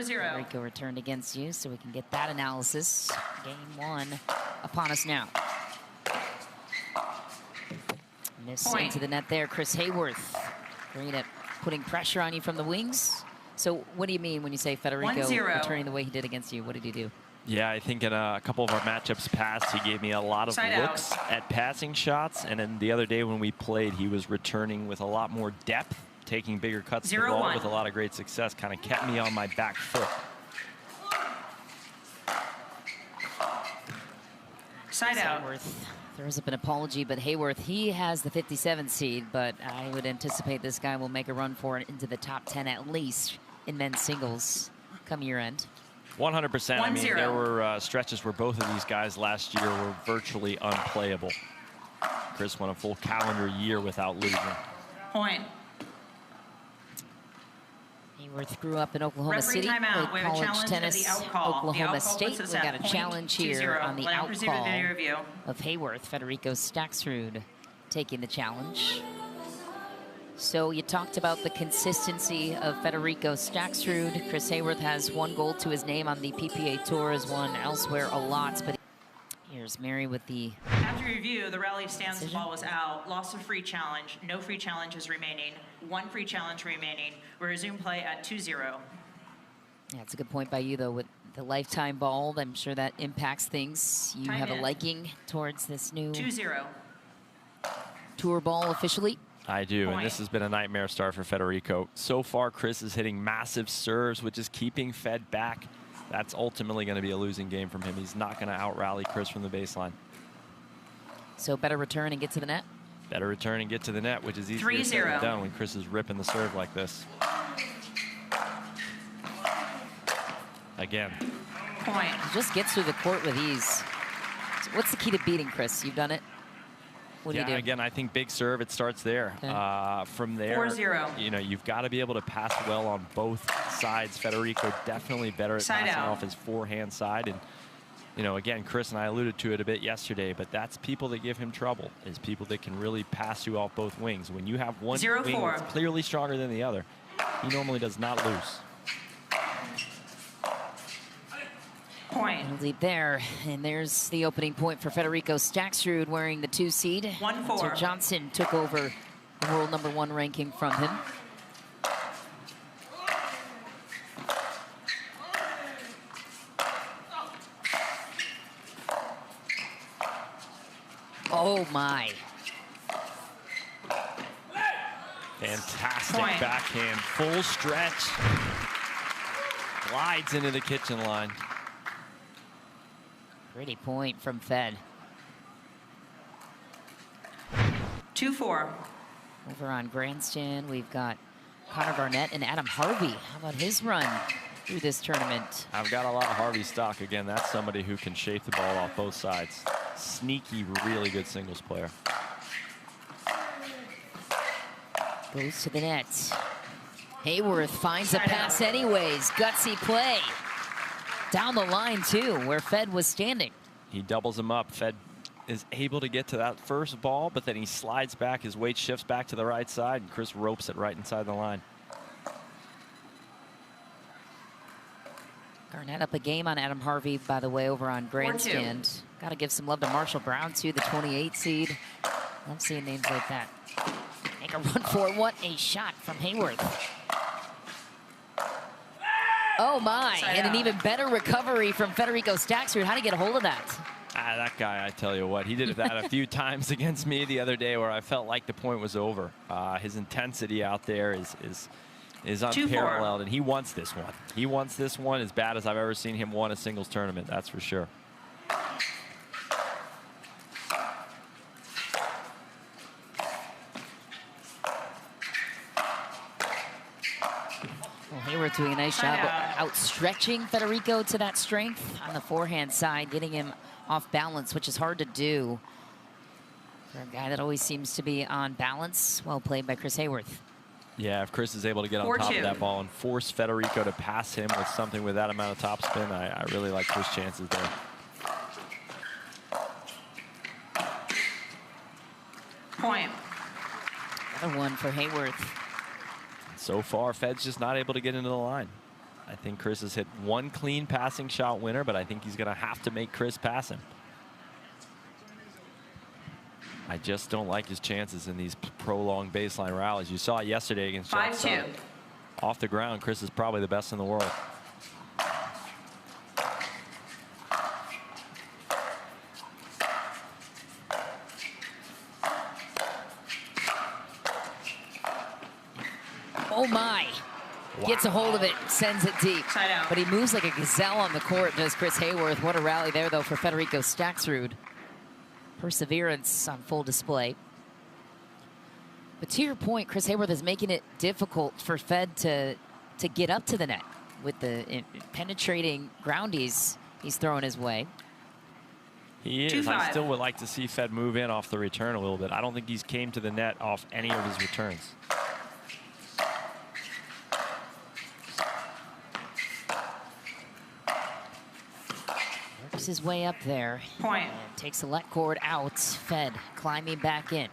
0-0. Federico returned against you, so we can get that analysis. Game 1 upon us now. Miss into the net there, Chris Hayworth. Great at putting pressure on you from the wings. So what do you mean when you say Federico returning the way he did against you? What did he do? Yeah, I think in a couple of our matchups past, he gave me a lot of looks at passing shots. And then the other day when we played, he was returning with a lot more depth, taking bigger cuts to the ball with a lot of great success. Kind of kept me on my back foot. Side out. Hayworth throws up an apology, but Hayworth, he has the 57 seed, but I would anticipate this guy will make a run for it into the top 10 at least in men's singles come year end. 100%. I mean, there were stretches where both of these guys last year were virtually unplayable. Chris went a full calendar year without losing. Point. Hayworth grew up in Oklahoma City, played college tennis, Oklahoma State. We got a challenge here on the out call of Hayworth. Federico Staksrud taking the challenge. So you talked about the consistency of Federico Staksrud. Chris Hayworth has 1 goal to his name on the PPA Tour, has won elsewhere a lot. But here's Mary with the After review, the rally stance ball was out. Lost a free challenge. No free challenges remaining. 1 free challenge remaining. We resume play at 2-0. Yeah, it's a good point by you, though, with the lifetime ball. I'm sure that impacts things. You have a liking towards this new 2-0 tour ball officially. I do, and this has been a nightmare start for Federico. So far, Chris is hitting massive serves, which is keeping Fed back. That's ultimately going to be a losing game from him. He's not going to out-rally Chris from the baseline. So better return and get to the net? Better return and get to the net, which is easier said than done when Chris is ripping the serve like this. Again. Point. He just gets through the court with ease. So what's the key to beating Chris? You've done it? What do you do? Again, I think big serve, it starts there. Okay. From there, 4-0. You know, you've got to be able to pass well on both sides. Federico definitely better at passing off his forehand side. And, you know, again, Chris and I alluded to it a bit yesterday, but that's people that give him trouble, is people that can really pass you off both wings. When you have one wing that's clearly stronger than the other, he normally does not lose. Point. Lead there, and there's the opening point for Federico Staksrud wearing the 2 seed. 1-4. So Johnson took over the world #1 ranking from him. Oh my. Fantastic backhand, full stretch. Glides into the kitchen line. Pretty point from Fed. 2-4. Over on grandstand, we've got Connor Garnett and Adam Harvey. How about his run through this tournament? I've got a lot of Harvey stock. Again, that's somebody who can shape the ball off both sides. Sneaky, really good singles player. Goes to the net. Hayworth finds a pass anyways. Gutsy play. Down the line, too, where Fed was standing. He doubles him up. Fed is able to get to that first ball, but then he slides back. His weight shifts back to the right side, and Chris ropes it right inside the line. Garnett up a game on Adam Harvey, by the way, over on grandstand. Got to give some love to Marshall Brown, too, the 28 seed. Love seeing names like that. Make a run for it. What a shot from Hayworth. Oh my, and an even better recovery from Federico Staksrud. How to get a hold of that? That guy, I tell you what, he did that a few times against me the other day where I felt like the point was over. His intensity out there is unparalleled, and he wants this one. He wants this one as bad as I've ever seen him win a singles tournament, that's for sure. Hayworth doing a nice job outstretching Federico to that strength on the forehand side, getting him off balance, which is hard to do for a guy that always seems to be on balance. Well played by Chris Hayworth. Yeah, if Chris is able to get on top of that ball and force Federico to pass him with something with that amount of topspin, I really like Chris' chances there. Point. Another one for Hayworth. So far, Fed's just not able to get into the line. I think Chris has hit one clean passing shot winner, but I think he's going to have to make Chris pass him. I just don't like his chances in these prolonged baseline rallies. You saw it yesterday against 5-2. Off the ground, Chris is probably the best in the world. Oh my. Wow. Gets a hold of it, sends it deep. Side out. But he moves like a gazelle on the court, does Chris Hayworth. What a rally there, though, for Federico Staksrud. Perseverance on full display. But to your point, Chris Hayworth is making it difficult for Fed to get up to the net with the penetrating groundies he's throwing his way. He is. I still would like to see Fed move in off the return a little bit. I don't think he's came to the net off any of his returns. Works his way up there. Point. And takes the let cord out. Fed climbing back in.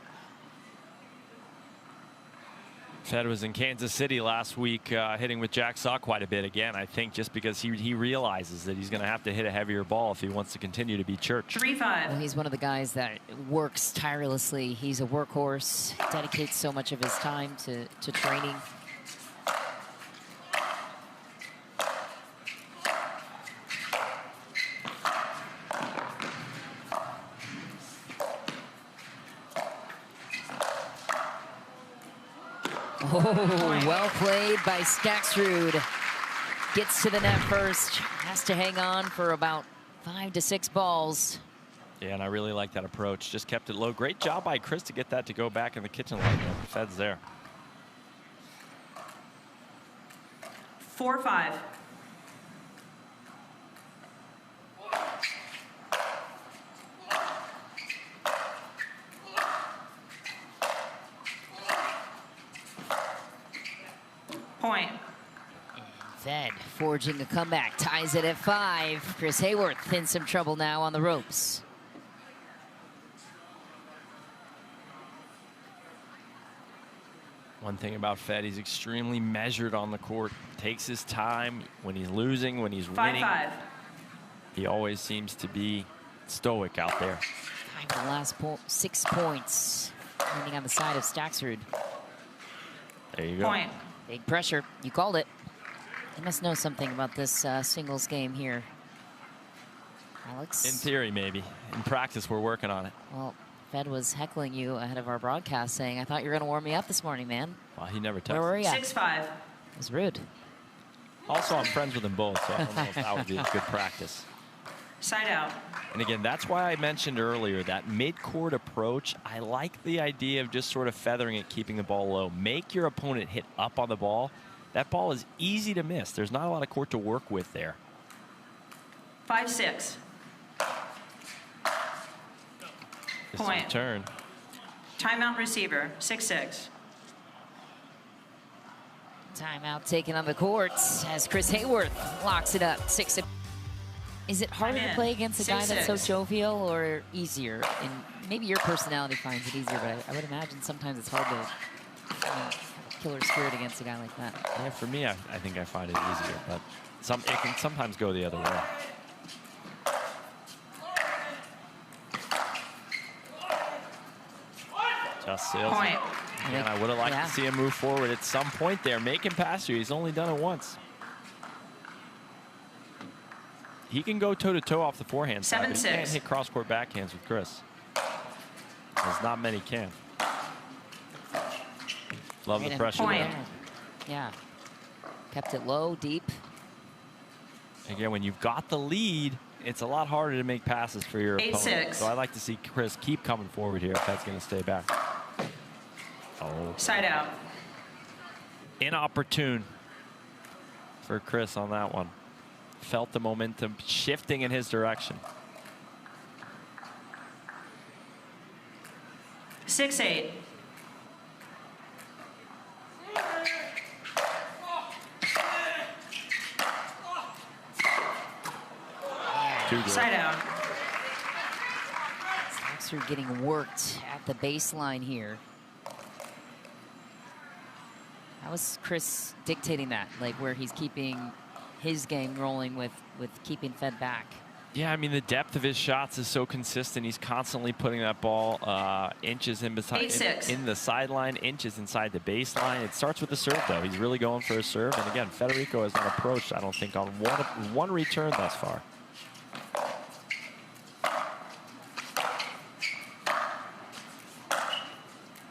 Fed was in Kansas City last week hitting with Jack Saw quite a bit again, I think, just because he realizes that he's going to have to hit a heavier ball if he wants to continue to be church. 3-5. Well, he's one of the guys that works tirelessly. He's a workhorse, dedicates so much of his time to training. Oh, well played by Staksrud. Gets to the net first. Has to hang on for about 5 to 6 balls. Yeah, and I really like that approach. Just kept it low. Great job by Chris to get that to go back in the kitchen line. Fed's there. 4-5. Point. Fed forging a comeback, ties it at 5. Chris Hayworth in some trouble now on the ropes. One thing about Fed, he's extremely measured on the court. Takes his time when he's losing, when he's winning. 5-5. He always seems to be stoic out there. 5 of the last 6 points, landing on the side of Staksrud. There you go. Point. Big pressure. You called it. You must know something about this singles game here, Alex. In theory, maybe. In practice, we're working on it. Well, Fed was heckling you ahead of our broadcast, saying, "I thought you were going to warm me up this morning, man." Well, he never touched. Where were you? 6-5. It was rude. Also, I'm friends with them both, so I don't know if that would be a good practice. Side out. And again, that's why I mentioned earlier that mid-court approach. I like the idea of just sort of feathering it, keeping the ball low. Make your opponent hit up on the ball. That ball is easy to miss. There's not a lot of court to work with there. 5-6. Point. Turn. Timeout receiver. 6-6. Timeout taken on the courts as Chris Hayworth locks it up. 6. Is it harder to play against a guy that's so jovial or easier? And maybe your personality finds it easier, but I would imagine sometimes it's hard to have a killer spirit against a guy like that. Yeah, for me, I think I find it easier, but it can sometimes go the other way. Just sails. Point. And I would have liked to see him move forward at some point there. Make him pass you. He's only done it once. He can go toe-to-toe off the forehand side, but he can't hit cross-court backhands with Chris. There's not many can. Love the pressure there. Yeah. Kept it low, deep. Again, when you've got the lead, it's a lot harder to make passes for your opponent. 8-6. So I like to see Chris keep coming forward here if that's going to stay back. Oh. Side out. Inopportune for Chris on that one. Felt the momentum shifting in his direction. 6-8. Side out. Staksrud getting worked at the baseline here. How is Chris dictating that? Like where he's keeping his game rolling with keeping Fed back. Yeah, I mean, the depth of his shots is so consistent. He's constantly putting that ball inches in the sideline, inches inside the baseline. It starts with the serve, though. He's really going for a serve. And again, Federico has not approached, I don't think, on one return thus far.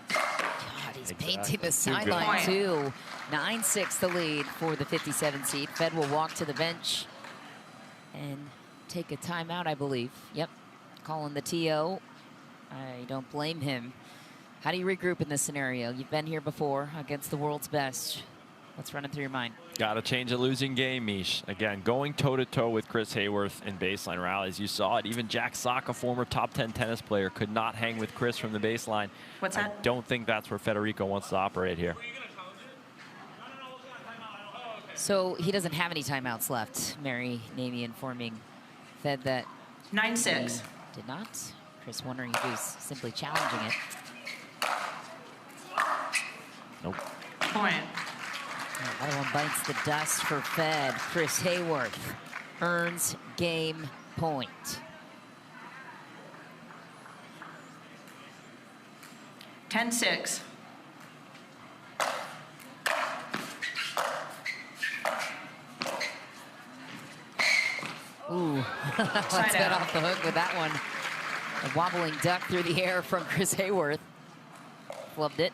God, he's painting the sideline, too. 9-6 the lead for the 57 seed. Fed will walk to the bench and take a timeout, I believe. Yep, calling the TO. I don't blame him. How do you regroup in this scenario? You've been here before against the world's best. What's running through your mind? Got to change a losing game, Mish. Again, going toe-to-toe with Chris Hayworth in baseline rallies. You saw it. Even Jack Sock, a former top 10 tennis player, could not hang with Chris from the baseline. What's that? I don't think that's where Federico wants to operate here. So he doesn't have any timeouts left. Mary Namey informing Fed that 9-6. Did not. Chris wondering if he's simply challenging it. Nope. Point. Another one bites the dust for Fed. Chris Hayworth earns game point. (10-6). Ooh, let's get off the hook with that one. A wobbling duck through the air from Chris Hayworth. Flubbed it.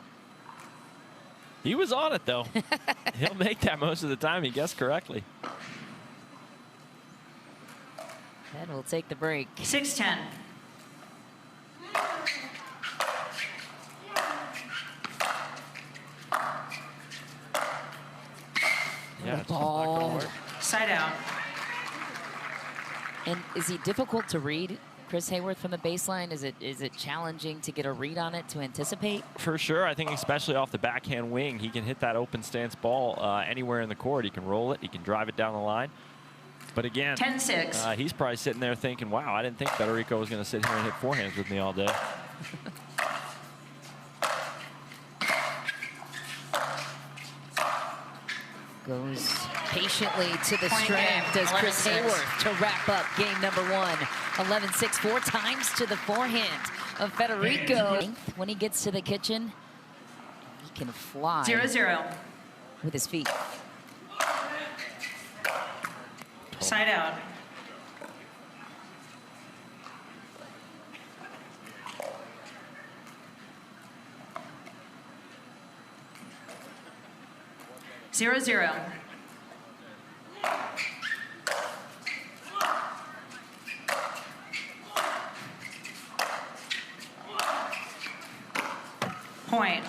He was on it, though. He'll make that most of the time. He guessed correctly. And we'll take the break. 6-10. Yeah, ball. Side out. And is he difficult to read, Chris Hayworth, from the baseline? Is it challenging to get a read on it, to anticipate? For sure. I think especially off the backhand wing, he can hit that open stance ball anywhere in the court. He can roll it. He can drive it down the line. But again, 10-6. He's probably sitting there thinking, wow, I didn't think Federico was going to sit here and hit forehands with me all day. Goes patiently to the strap, does Chris Hayworth to wrap up game number one. 11-6, 4 times to the forehand of Federico. When he gets to the kitchen, he can fly 0-0. with his feet. Side out. Zero, zero. Point.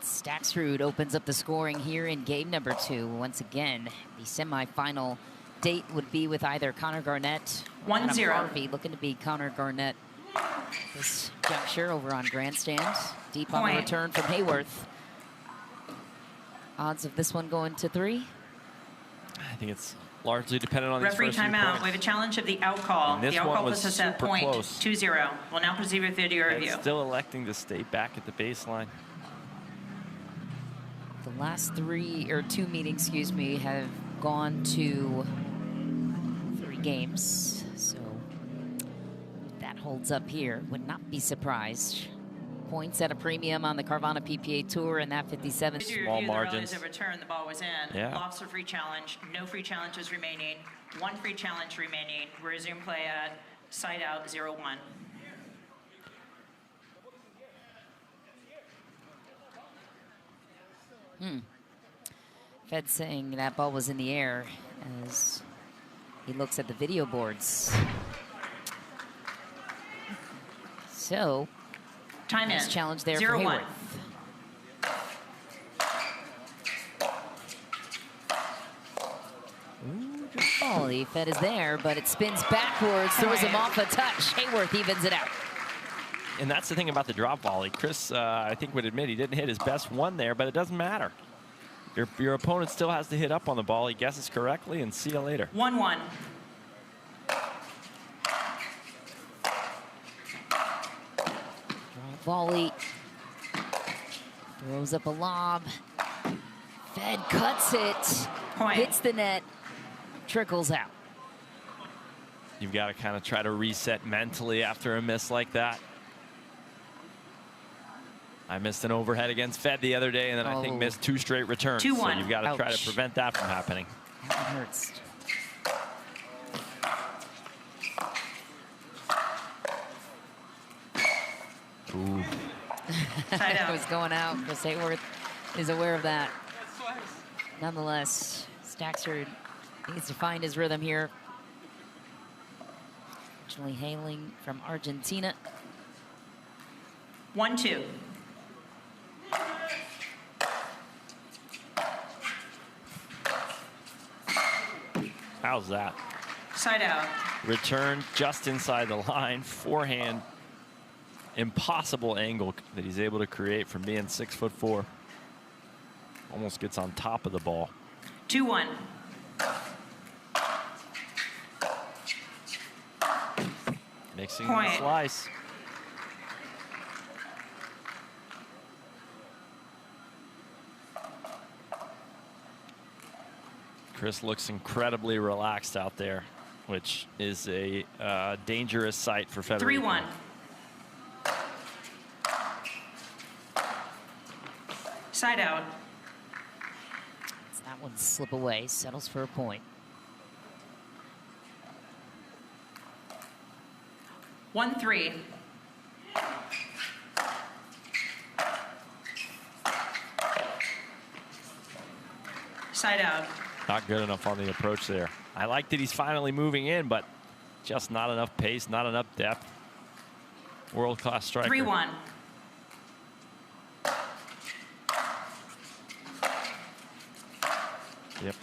Staksrud opens up the scoring here in game number 2. Once again, the semifinal date would be with either Connor Garnett or 1-0. Harvey, looking to be Connor Garnett this juncture over on grandstand. Deep Point. on the return from Hayworth. Odds of this one going to 3? I think it's largely dependent on these Referee first few timeout. points. We have a challenge of the out call. And this The out one call was puts us at super point. close. 2-0. We'll now proceed with video And review. still electing to stay back at the baseline. The last 2 meetings, excuse me, have gone to 3 games. So if that holds up here, would not be surprised. Points at a premium on the Carvana PPA Tour and that 57. Small margins. The return, the ball was in. Yeah. Lots of free challenge. No free challenges remaining. 1 free challenge remaining. Resume play at side out 0-1. Fed saying that ball was in the air as he looks at the video boards. So, Time in. nice challenge there for 0-1. Hayworth. Ooh, volley. Fed is there, but it spins backwards, throws him off a touch. Hayworth evens it out. And that's the thing about the drop volley. Chris, I think, would admit he didn't hit his best one there, but it doesn't matter. Your opponent still has to hit up on the ball. He guesses correctly, and see you later. 1-1. Volley. Throws up a lob. Fed cuts it, hits the net, trickles out. You've got to kind of try to reset mentally after a miss like that. I missed an overhead against Fed the other day, and then I think missed 2 straight returns. 2-1. So you've got to try to prevent that from happening. That hurts. Ooh. Side out. It was going out. Chris Hayworth is aware of that. Nonetheless, Staksrud needs to find his rhythm here. Originally hailing from Argentina. 1-2. How's that? Side out. Return just inside the line. Forehand. Impossible angle that he's able to create from being 6'4". Almost gets on top of the ball. 2-1. Mixing the slice. Chris looks incredibly relaxed out there, which is a dangerous sight for Federico. 3-1. Side out. Let's that one slip away, settles for a point. 1-3. Side out. Not good enough on the approach there. I like that he's finally moving in, but just not enough pace, not enough depth. World-class striker. 3-1. Yep.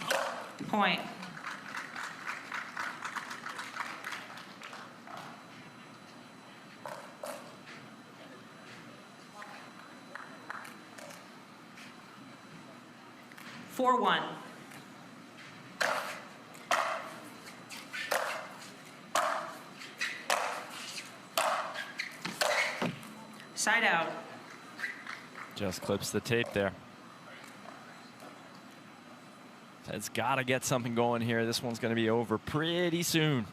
Point. Four one. Side out. Just clips the tape there. It's got to get something going here. This one's going to be over pretty soon.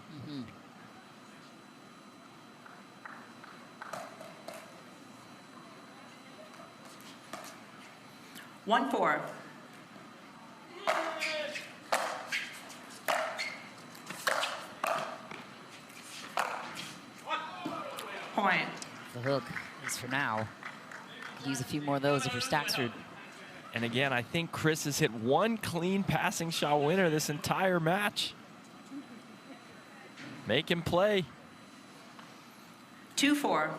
1-4. Point. The hook is for now. Use a few more of those if you're Staksrud. And again, I think Chris has hit one clean passing shot winner this entire match. Make him play. 2-4.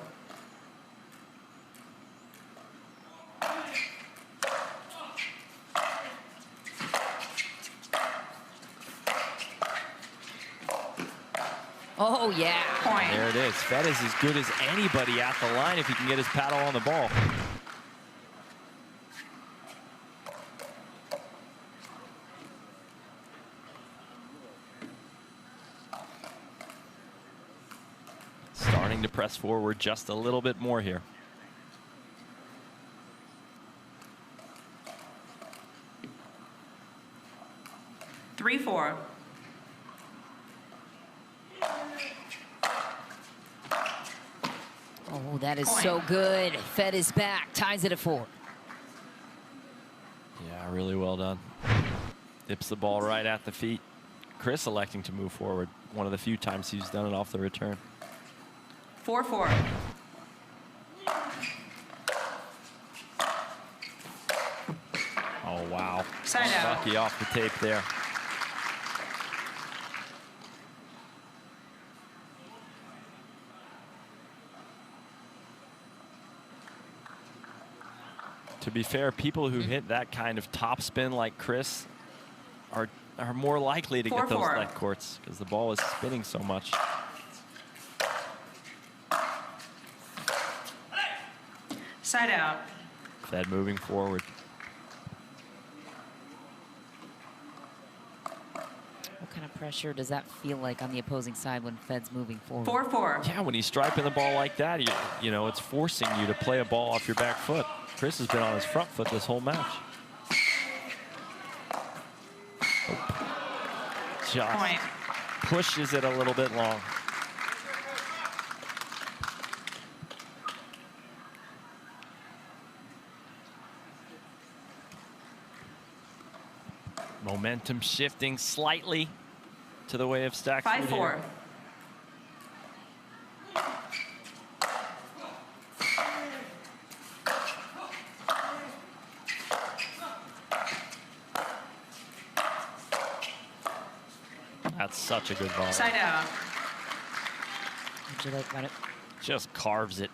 Oh, yeah. Point. There it is. Fed is as good as anybody at the line if he can get his paddle on the ball. Starting to press forward just a little bit more here. Three, 4. Oh, that is so good. Fed is back, ties it at 4. Yeah, really well done. Dips the ball right at the feet. Chris electing to move forward. One of the few times he's done it off the return. 4-4. Oh, wow. Side out. Lucky off the tape there. To be fair, people who hit that kind of top spin like Chris are more likely to get those net courts because the ball is spinning so much. Side out. Fed moving forward. What kind of pressure does that feel like on the opposing side when Fed's moving forward? 4-4. Yeah, when he's striping the ball like that, you know, it's forcing you to play a ball off your back foot. Chris has been on his front foot this whole match. just Point. pushes it a little bit long. Momentum shifting slightly to the way of Staksrud. 5-4. That's such a good ball. Side out. What'd you like about it? Just carves it.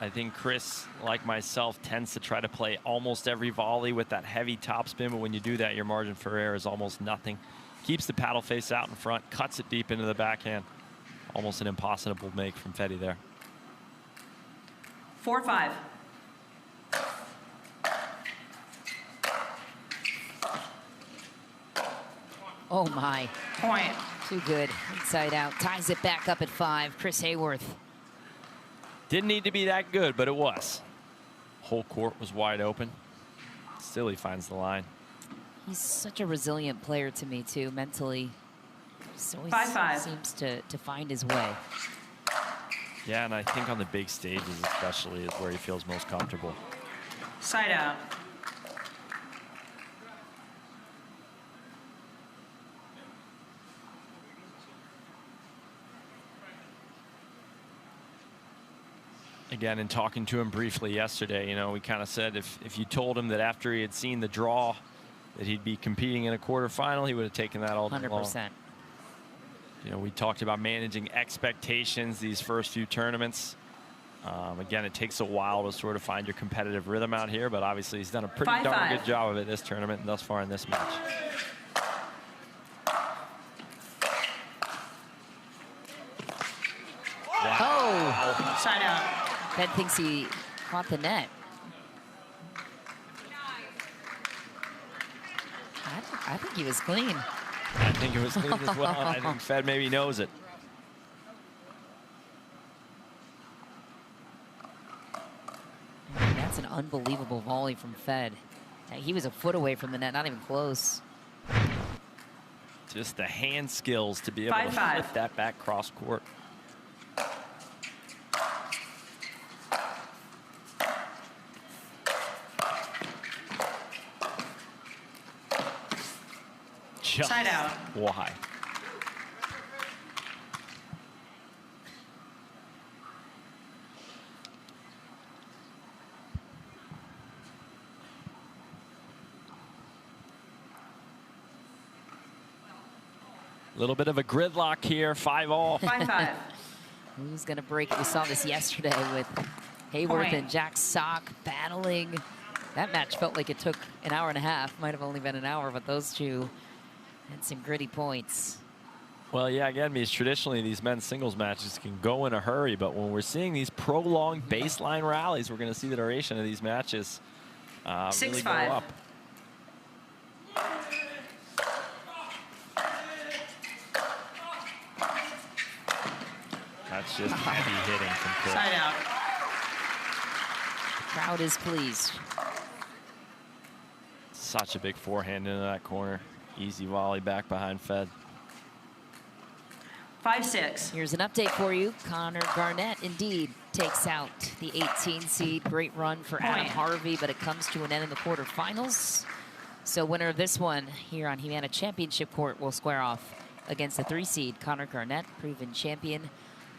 I think Chris, like myself, tends to try to play almost every volley with that heavy topspin, but when you do that, your margin for error is almost nothing. Keeps the paddle face out in front, cuts it deep into the backhand. Almost an impossible make from Feddy there. 4-5. Oh my. Point. Too good. Inside out. Ties it back up at 5. Chris Hayworth. Didn't need to be that good, but it was. Whole court was wide open. Still, he finds the line. He's such a resilient player to me, too, mentally. Just always 5-5. seems to find his way. Yeah, and I think on the big stages especially is where he feels most comfortable. Side out. Again, in talking to him briefly yesterday, you know, we kind of said if you told him that after he had seen the draw that he'd be competing in a quarterfinal, he would have taken that all day long. 100%. You know, we talked about managing expectations these first few tournaments. Again, it takes a while to sort of find your competitive rhythm out here, but obviously he's done a pretty darn good job of it this tournament and thus far in this match. Wow. Oh! Side out. Ben thinks he caught the net. I think he was clean. I think it was clean as well. I think Fed maybe knows it. That's an unbelievable volley from Fed. He was a foot away from the net, not even close. Just the hand skills to be able to flip that back cross court. Just side out. Why? A little bit of a gridlock here, 5-all. 5-5. Who's going to break it? We saw this yesterday with Hayworth and Jack Sock battling. That match felt like it took an hour and a half. Might have only been an hour, but those two had some gritty points. Well, yeah, again, because traditionally these men's singles matches can go in a hurry, but when we're seeing these prolonged baseline rallies, we're going to see the duration of these matches really go up. That's just heavy hitting from Chris. Side out. The crowd is pleased. Such a big forehand into that corner. Easy volley back behind Fed. 5-6. Here's an update for you. Connor Garnett indeed takes out the 18 seed. Great run for Adam Harvey, but it comes to an end in the quarterfinals. So winner of this one here on Humana Championship Court will square off against the 3 seed Connor Garnett, proven champion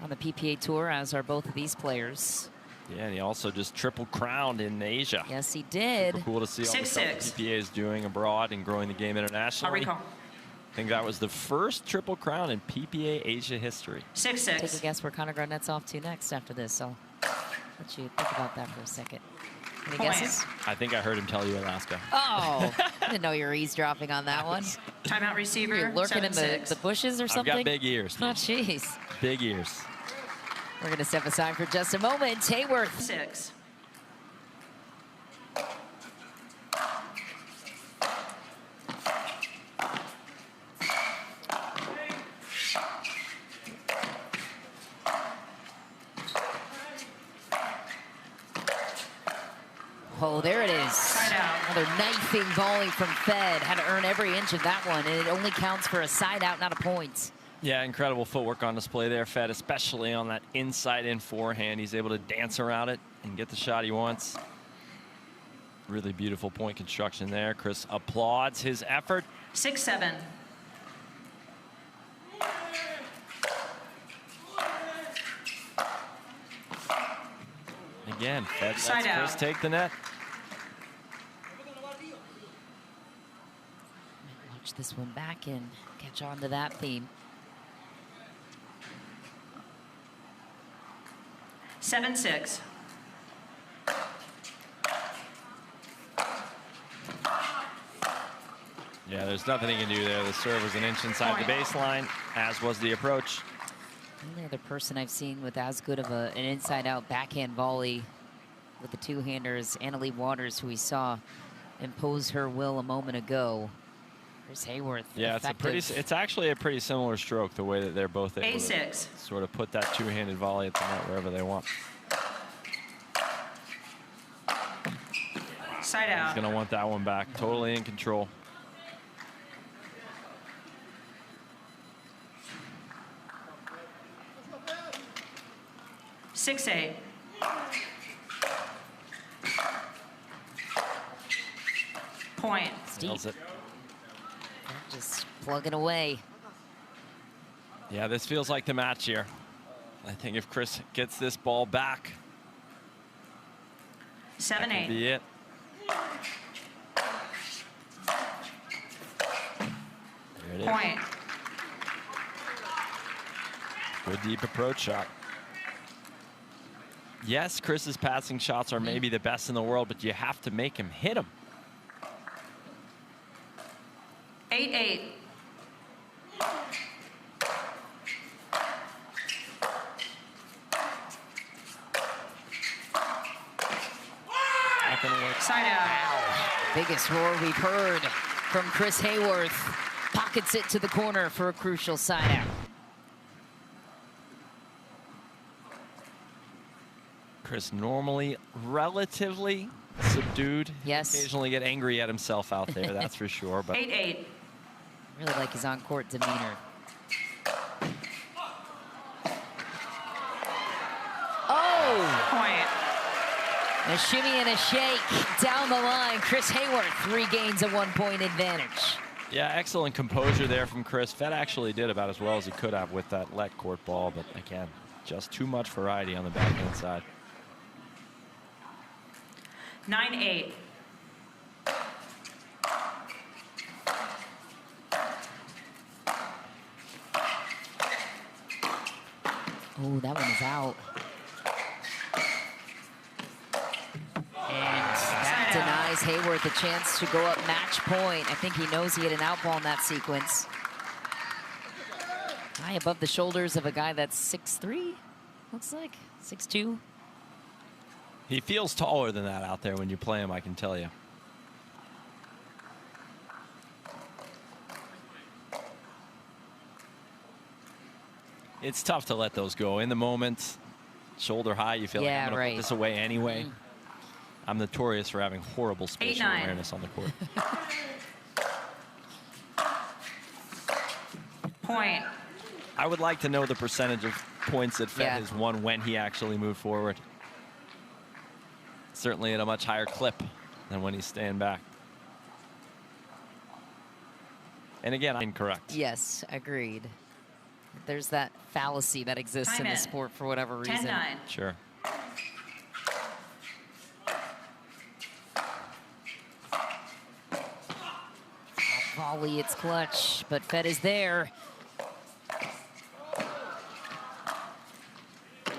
on the PPA Tour, as are both of these players. Yeah, and he also just triple crowned in Asia. Yes, he did. Super cool to see all the stuff the PPA is doing abroad and growing the game internationally. I think that was the first triple crown in PPA Asia history. 6-6. Take a guess where Connor Garnett's off to next after this. I'll let you think about that for a second. Any guesses? I think I heard him tell you Alaska. Oh, I didn't know you were eavesdropping on that one. Timeout receiver. You're lurking in the bushes or something? I've got big ears. Oh, jeez. Big ears. We're going to step aside for just a moment. Hayworth. 6. Oh, there it is. Side out. Another knifing volley from Fed. Had to earn every inch of that one, and it only counts for a side out, not a point. Yeah, incredible footwork on display there, Fed, especially on that inside-in forehand. He's able to dance around it and get the shot he wants. Really beautiful point construction there. Chris applauds his effort. 6-7. Again, Fed lets Chris take the net. Watch this one back and catch on to that theme. 7-6. Yeah, there's nothing he can do there. The serve was an inch inside the baseline, as was the approach. The only other person I've seen with as good of an inside-out backhand volley with the two-hander is Annalie Waters, who we saw impose her will a moment ago. Here's Hayworth. Yeah, it's actually a pretty similar stroke, the way that they're both able to sort of put that two-handed volley at the net wherever they want. Side out. He's going to want that one back. Totally in control. Six, 8. Point. Steals it. Just plugging away. Yeah, this feels like the match here. I think if Chris gets this ball back, 7, 8. that could be it. There it is. Point. Good deep approach shot. Yes, Chris's passing shots are maybe the best in the world, but you have to make him hit them. 8, 8. Not gonna work. Side out. Wow. Biggest roar we've heard from Chris Hayworth. Pockets it to the corner for a crucial side out. Chris normally relatively subdued. Yes. Occasionally get angry at himself out there, that's for sure. But 8, 8. Really like his on-court demeanor. Oh! Point. A shimmy and a shake down the line. Chris Hayworth regains a 1-point advantage. yeah, excellent composure there from Chris. Fed actually did about as well as he could have with that let court ball, but again, just too much variety on the backhand side. 9, 8. Oh, that one is out. And that denies Hayworth a chance to go up match point. I think he knows he had an out ball in that sequence. High above the shoulders of a guy that's 6'3", looks like, 6'2". He feels taller than that out there when you play him, I can tell you. It's tough to let those go. In the moment, shoulder high, you feel like I'm going to put this away anyway. I'm notorious for having horrible spatial awareness on the court. Point. I would like to know the percentage of points that Fed has won when he actually moved forward. Certainly at a much higher clip than when he's staying back. And again, incorrect. Yes, agreed. There's that fallacy that exists in the sport for whatever reason. 10-9. Sure. Volley, it's clutch, but Fed is there.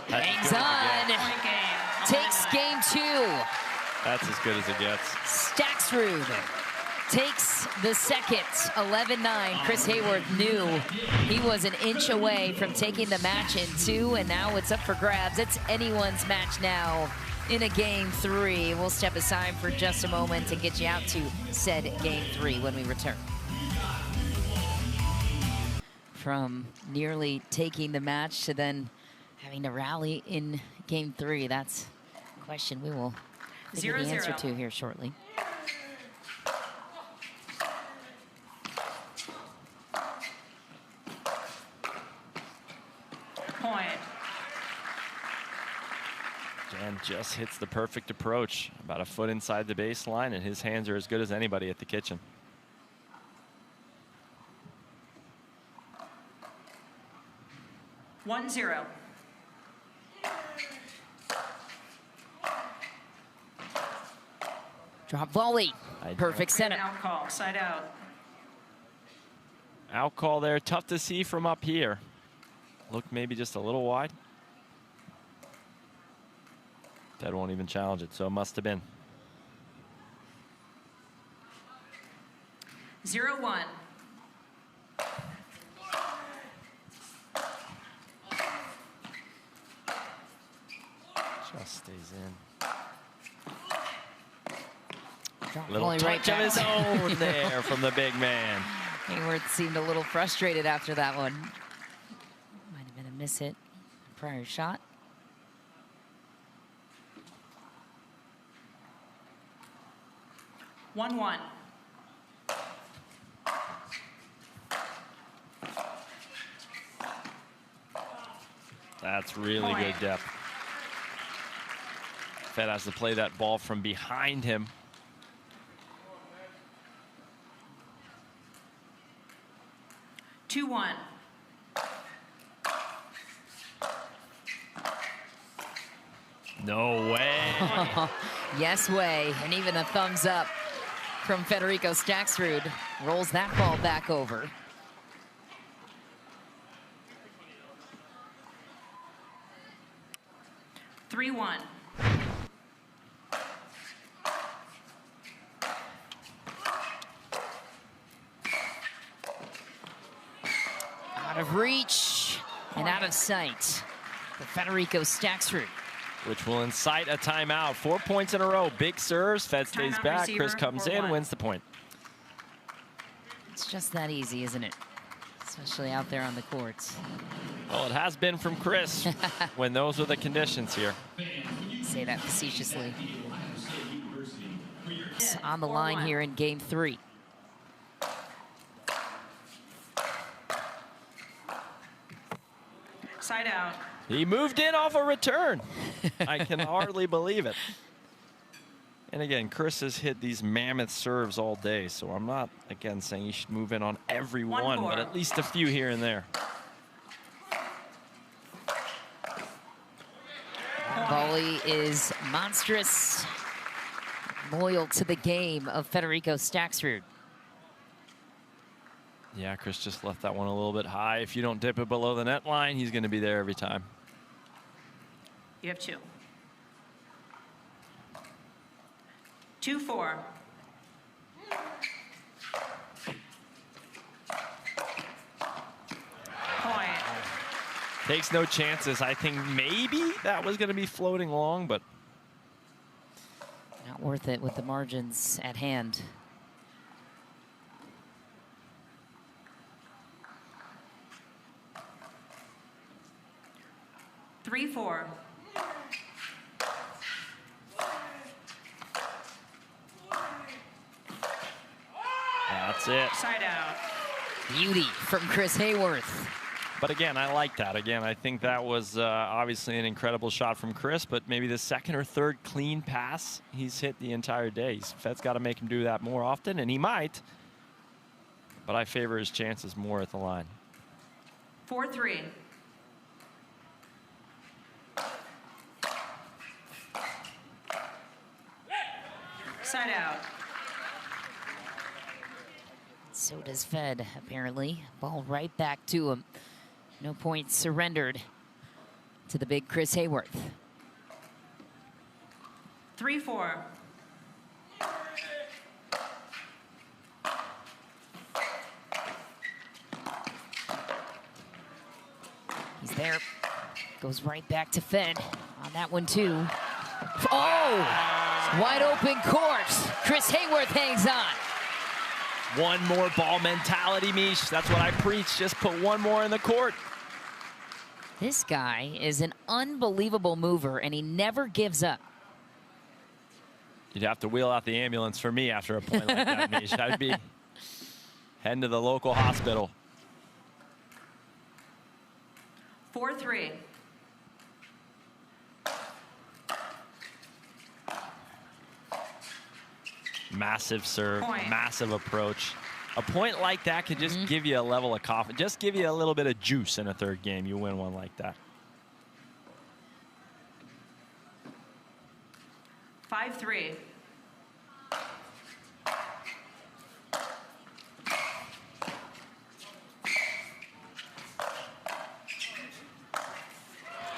Hangs on. Takes game 2. That's as good as it gets. Staksrud takes the second, 11-9. Chris Hayworth knew he was an inch away from taking the match in 2, and now it's up for grabs. It's anyone's match now in a game 3. We'll step aside for just a moment and get you out to said game 3 when we return. From nearly taking the match to then having to rally in game 3, that's a question we will figure the answer to here shortly. Point. Jan just hits the perfect approach, about a foot inside the baseline, and his hands are as good as anybody at the kitchen. One zero. Drop volley. Perfect setup. Out call, side out. Out call there, tough to see from up here. Looked maybe just a little wide. Fed won't even challenge it, so it must have been. 0-1. Just stays in. Little touch of his own there from the big man. Hayworth seemed a little frustrated after that one. Might have been a miss hit, prior shot. One. That's really good depth. Fed has to play that ball from behind him. Two, 1. No way. Yes way, and even a thumbs up from Federico Staksrud. Rolls that ball back over. Three, 1. Out of reach and out of sight for Federico Staksrud. Which will incite a timeout. 4 points in a row. Big serves. Fed stays Timeout back. receiver, Chris comes in, 4-1. wins the point. It's just that easy, isn't it? Especially out there on the courts. Well, it has been from Chris when those are the conditions here. Say that facetiously. It's on the line here in game 3. Side out. He moved in off a return. I can hardly believe it. And again, Chris has hit these mammoth serves all day, so I'm not, again, saying he should move in on every one, but at least a few here and there. Volley is monstrous. Loyal to the game of Federico Staksrud. Yeah, Chris just left that one a little bit high. If you don't dip it below the net line, he's going to be there every time. You have 2. 2-4. Point. Takes no chances. I think maybe that was going to be floating long, but Not worth it with the margins at hand. Three, 4. that's it. Side out. Beauty from Chris Hayworth. But again, I like that. Again, I think that was obviously an incredible shot from Chris, but maybe the second or third clean pass he's hit the entire day. Fed's got to make him do that more often, and he might. But I favor his chances more at the line. 4-3. Side out. So does Fed, apparently. Ball right back to him. No points surrendered to the big Chris Hayworth. 3-4. He's there. Goes right back to Fed on that one, too. Oh! Wide open court. Chris Hayworth hangs on. One more ball mentality, Mish. That's what I preach. Just put one more in the court. This guy is an unbelievable mover, and he never gives up. You'd have to wheel out the ambulance for me after a point like that, Mish. I'd be heading to the local hospital. 4-3. Massive serve, point. Massive approach. A point like that could just give you a level of confidence, just give you a little bit of juice in a third game. You win one like that. 5-3.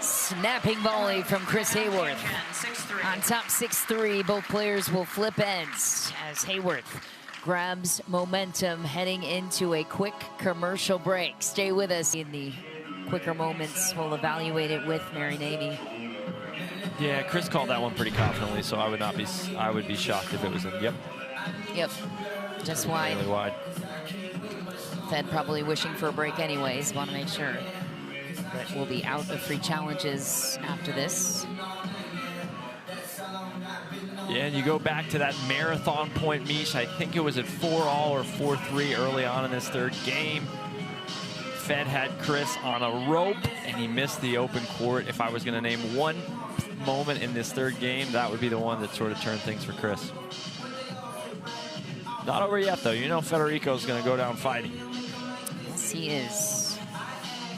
Snapping volley from Chris Hayworth. 6-3. On top 6-3, both players will flip ends as Hayworth grabs momentum heading into a quick commercial break. Stay with us. In the quicker moments, we'll evaluate it with Mary Navy. Yeah, Chris called that one pretty confidently, so I would be shocked if it was in. Yep. Just wide. Really wide. Fed probably wishing for a break anyways. Want to make sure. But we'll be out of free challenges after this. Yeah, and you go back to that marathon point, Mish. I think it was at 4-all or 4-3 early on in this third game. Fed had Chris on a rope, and he missed the open court. If I was going to name one moment in this third game, that would be the one that sort of turned things for Chris. Not over yet, though. You know Federico's going to go down fighting. Yes, he is.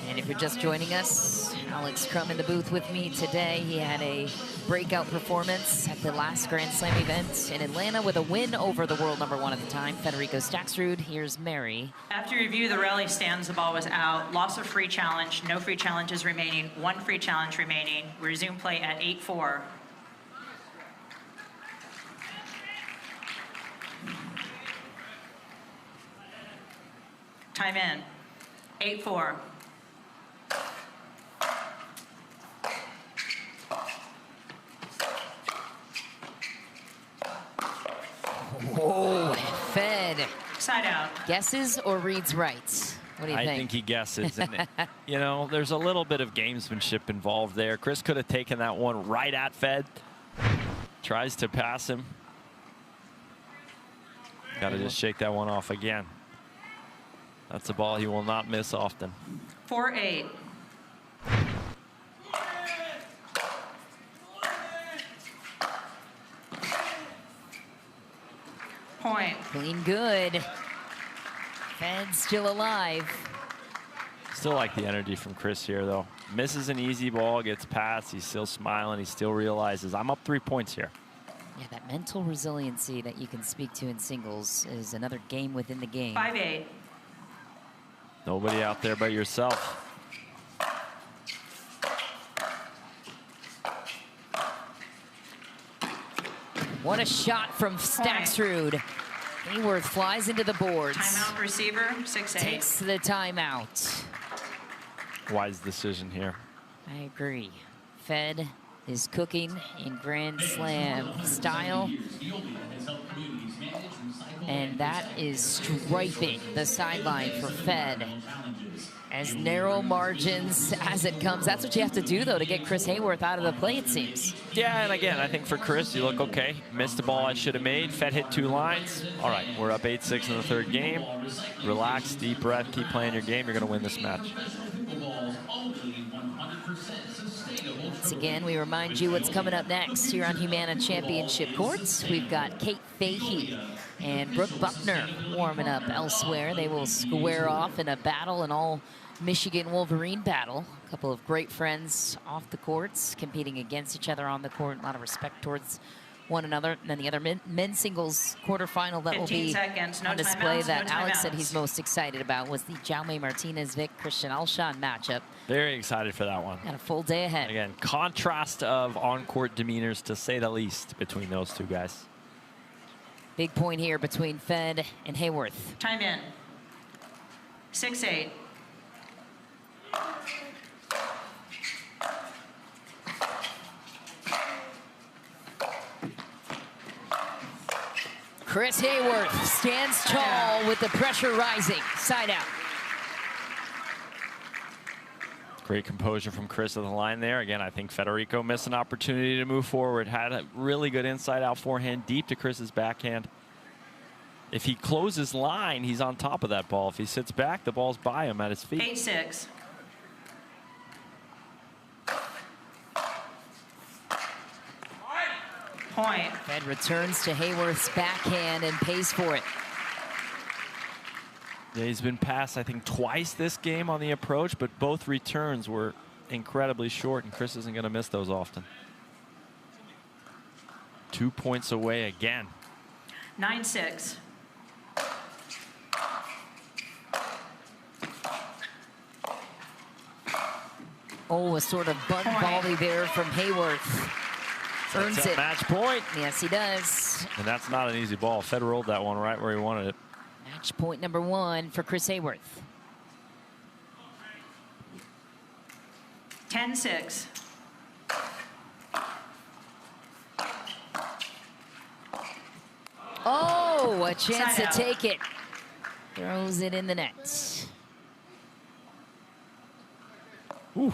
And if you're just joining us, Alex Crum in the booth with me today. He had a breakout performance at the last Grand Slam event in Atlanta with a win over the world #1 at the time, Federico Staksrud. Here's Mary. After review, the rally stands, the ball was out. Loss of free challenge, no free challenges remaining, 1 free challenge remaining. We resume play at 8-4. Time in. 8-4. Whoa, Fed. Side out. Guesses or reads right? What do you think? I think he guesses. And you know, there's a little bit of gamesmanship involved there. Chris could have taken that one right at Fed. Tries to pass him. Got to just shake that one off again. That's a ball he will not miss often. 4-8. Point. Clean good. Fed still alive. Still like the energy from Chris here, though. Misses an easy ball, gets past. He's still smiling. He still realizes, I'm up 3 points here. Yeah, that mental resiliency that you can speak to in singles is another game within the game. 5-8. Nobody out there but yourself. What a shot from Staksrud. Hayworth flies into the boards. Timeout receiver, 6-8. Takes the timeout. Wise decision here. I agree. Fed is cooking in Grand Slam style. And that is striping the sideline for Fed. As narrow margins as it comes. That's what you have to do, though, to get Chris Hayworth out of the play, it seems. Yeah, and again, I think for Chris, you look okay. Missed the ball I should have made. Fed hit 2 lines. All right, we're up 8-6 in the third game. Relax, deep breath, keep playing your game. You're going to win this match. Once again, we remind you what's coming up next here on Humana Championship Courts. We've got Kate Fahey and Brooke Buckner warming up elsewhere. They will square off in a battle, an all-Michigan Wolverine battle. A couple of great friends off the courts, competing against each other on the court. A lot of respect towards one another. And then the other men's singles quarterfinal that will be on display that Alex said he's most excited about was the Jaume Martinez-Vic Christian Alshon matchup. Very excited for that one. Got a full day ahead. Again, contrast of on-court demeanors, to say the least, between those two guys. Big point here between Fed and Hayworth. Time in. 6-8. Chris Hayworth stands tall with the pressure rising. Side out. Great composure from Chris at the line there. Again, I think Federico missed an opportunity to move forward. Had a really good inside-out forehand deep to Chris's backhand. If he closes line, he's on top of that ball. If he sits back, the ball's by him at his feet. 8-6. Point. Fed returns to Hayworth's backhand and pays for it. Yeah, he's been passed, I think, twice this game on the approach, but both returns were incredibly short, and Chris isn't going to miss those often. 2 points away again. 9-6. Oh, a sort of bunt volley there from Hayworth. Earns it. Match point. Yes, he does. And that's not an easy ball. Fed rolled that one right where he wanted it. Match point number 1 for Chris Hayworth. 10-6. Oh, a chance to take it. Throws it in the net. Ooh.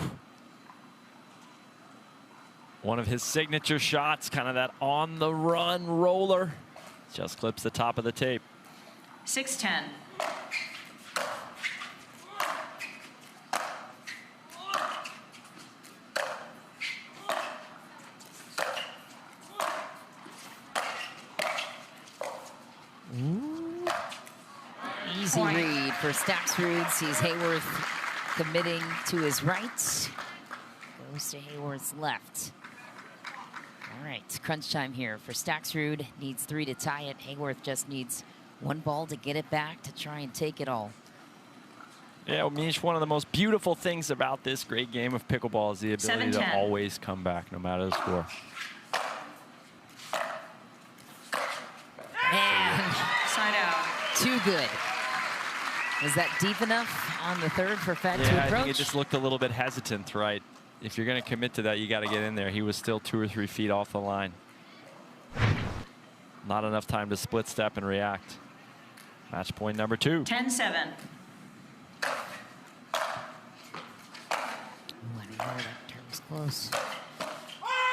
One of his signature shots, kind of that on-the-run roller. Just clips the top of the tape. 6-10. Easy read for Staksrud. Sees Hayworth committing to his right. Goes to Hayworth's left. All right, crunch time here for Staksrud. Needs 3 to tie it. Hayworth just needs 1 ball to get it back to try and take it all. Yeah, Mish, one of the most beautiful things about this great game of pickleball is the ability to always come back no matter the score. And side out. Too good. Was that deep enough on the third for Fed to approach? I think it just looked a little bit hesitant, right? If you're going to commit to that, you got to get in there. He was still 2 or 3 feet off the line. Not enough time to split step and react. Match point number 2. 10-7. Close.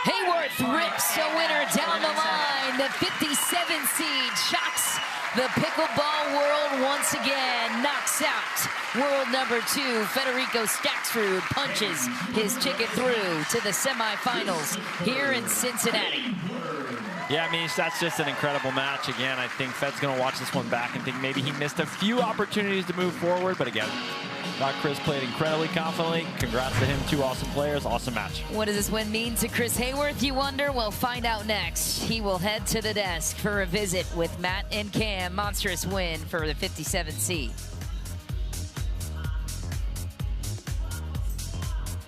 Hayworth rips a winner down the line. The 57 seed shocks the pickleball world once again. Knocks out world number 2, Federico Staksrud. Punches his ticket through to the semifinals here in Cincinnati. Yeah, Mish, that's just an incredible match. Again, I think Fed's going to watch this one back and think maybe he missed a few opportunities to move forward. But again, thought Chris played incredibly confidently. Congrats to him. 2 awesome players. Awesome match. What does this win mean to Chris Hayworth, you wonder? We'll find out next. He will head to the desk for a visit with Matt and Cam. Monstrous win for the 57 seed.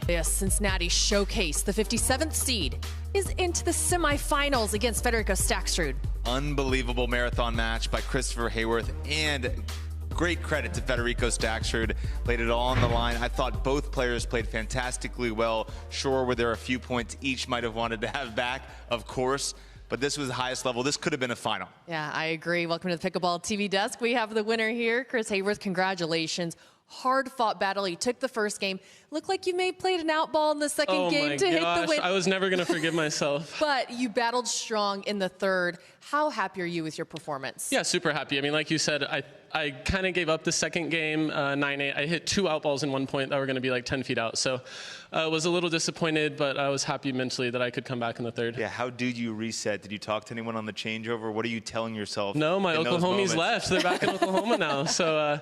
Yes, Cincinnati showcase. The 57th seed is into the semifinals against Federico Staksrud. Unbelievable marathon match by Christopher Hayworth, and great credit to Federico Staksrud. Laid it all on the line. I thought both players played fantastically well. Sure, were there a few points each might have wanted to have back, of course, but this was the highest level. This could have been a final. Yeah, I agree. Welcome to the Pickleball TV desk. We have the winner here, Chris Hayworth. Congratulations. Hard-fought battle. You took the first game. Looked like you may have played an out ball in the second game to hit the win. I was never going to forgive myself. But you battled strong in the third. How happy are you with your performance? Yeah, super happy. I mean, like you said, I kind of gave up the second game, 9-8. I hit 2 out balls in 1 point that were going to be like 10 feet out. So I was a little disappointed, but I was happy mentally that I could come back in the third. Yeah, how did you reset? Did you talk to anyone on the changeover? What are you telling yourself? No, my Oklahomies left. They're back in Oklahoma now. So,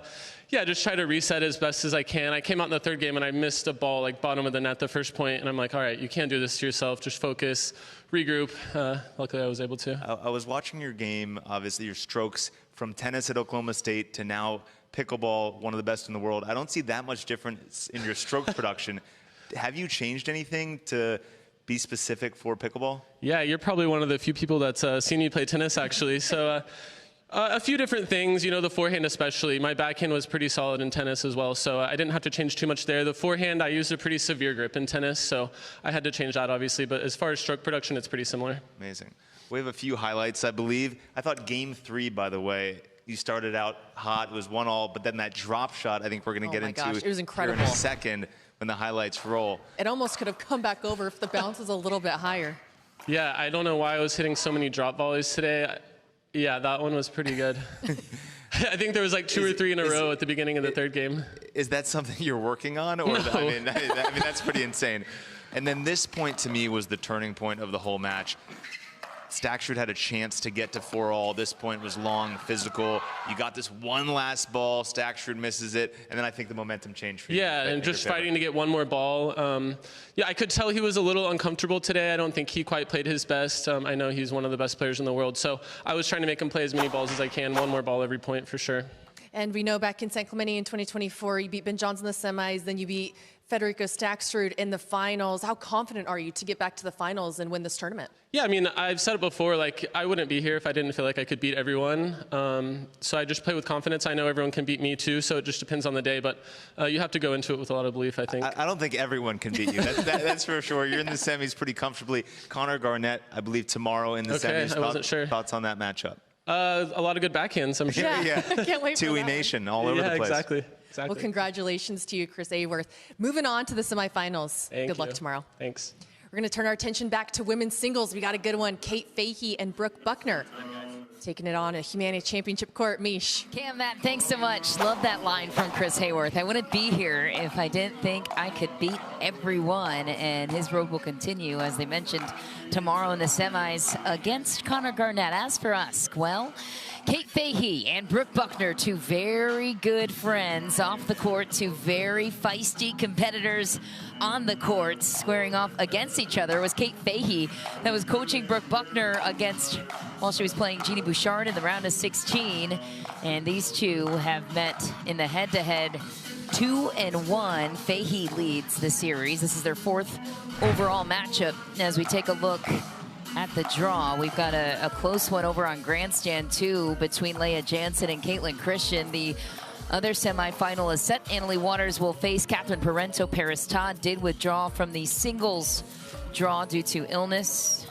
yeah, just try to reset as best as I can. I came out in the third game and I missed a ball like bottom of the net the first point, and I'm like, all right, you can't do this to yourself. Just focus, regroup. Luckily, I was able to. I was watching your game, obviously your strokes from tennis at Oklahoma State to now pickleball, one of the best in the world. I don't see that much difference in your stroke production. Have you changed anything to be specific for pickleball? Yeah, you're probably one of the few people that's seen me play tennis, actually. So. A few different things, you know, the forehand especially. My backhand was pretty solid in tennis as well, so I didn't have to change too much there. The forehand, I used a pretty severe grip in tennis, so I had to change that, obviously. But as far as stroke production, it's pretty similar. Amazing. We have a few highlights, I believe. I thought game 3, by the way, you started out hot. It was 1-all, but then that drop shot, I think we're going to get into It was incredible. here in a second, when the highlights roll. It almost could have come back over if the bounce was a little bit higher. Yeah, I don't know why I was hitting so many drop volleys today. Yeah, that one was pretty good. I think there was like 2 or 3 in a row at the beginning of the third game. Is that something you're working on? Or No. I mean, that's pretty insane. And then this point to me was the turning point of the whole match. Staksrud had a chance to get to 4-all. This point was long, physical. You got this one last ball. Staksrud misses it, and then I think the momentum changed for you. Yeah, and just fighting to get one more ball. Yeah, I could tell he was a little uncomfortable today. I don't think he quite played his best. I know he's one of the best players in the world, so I was trying to make him play as many balls as I can. One more ball every point for sure. And we know back in San Clemente in 2024, you beat Ben Johns in the semis, then you beat Federico Staksrud in the finals. How confident are you to get back to the finals and win this tournament? Yeah, I mean, I've said it before, like, I wouldn't be here if I didn't feel like I could beat everyone. So I just play with confidence. I know everyone can beat me too, so it just depends on the day. But you have to go into it with a lot of belief, I think. I don't think everyone can beat you. That's for sure. You're in the semis pretty comfortably. Connor Garnett, I believe, tomorrow in the semis. I wasn't sure. Thoughts on that matchup? A lot of good backhands, I'm sure. Yeah. Can't wait for Tui that. Nation all over the place. Exactly. Well, congratulations to you, Chris Hayworth. Moving on to the semifinals. Good luck tomorrow. Thanks. We're going to turn our attention back to women's singles. We got a good one. Kate Fahey and Brooke Buckner taking it on a Humana Championship court. Mish. Cam, Matt, thanks so much. Love that line from Chris Hayworth. I wouldn't be here if I didn't think I could beat everyone, and his road will continue, as they mentioned, tomorrow in the semis against Connor Garnett. As for us, well, Kate Fahey and Brooke Buckner, two very good friends off the court, two very feisty competitors on the court, squaring off against each other. It was Kate Fahey that was coaching Brooke Buckner against, while she was playing Jeannie Bouchard in the round of 16. And these two have met in the head-to-head 2-1. Fahey leads the series. This is their 4th overall matchup. As we take a look at the draw, we've got a close one over on Grandstand 2 between Leah Jansen and Caitlin Christian. The other semifinalist set, Annalie Waters will face Catherine Parento. Paris Todd did withdraw from the singles draw due to illness.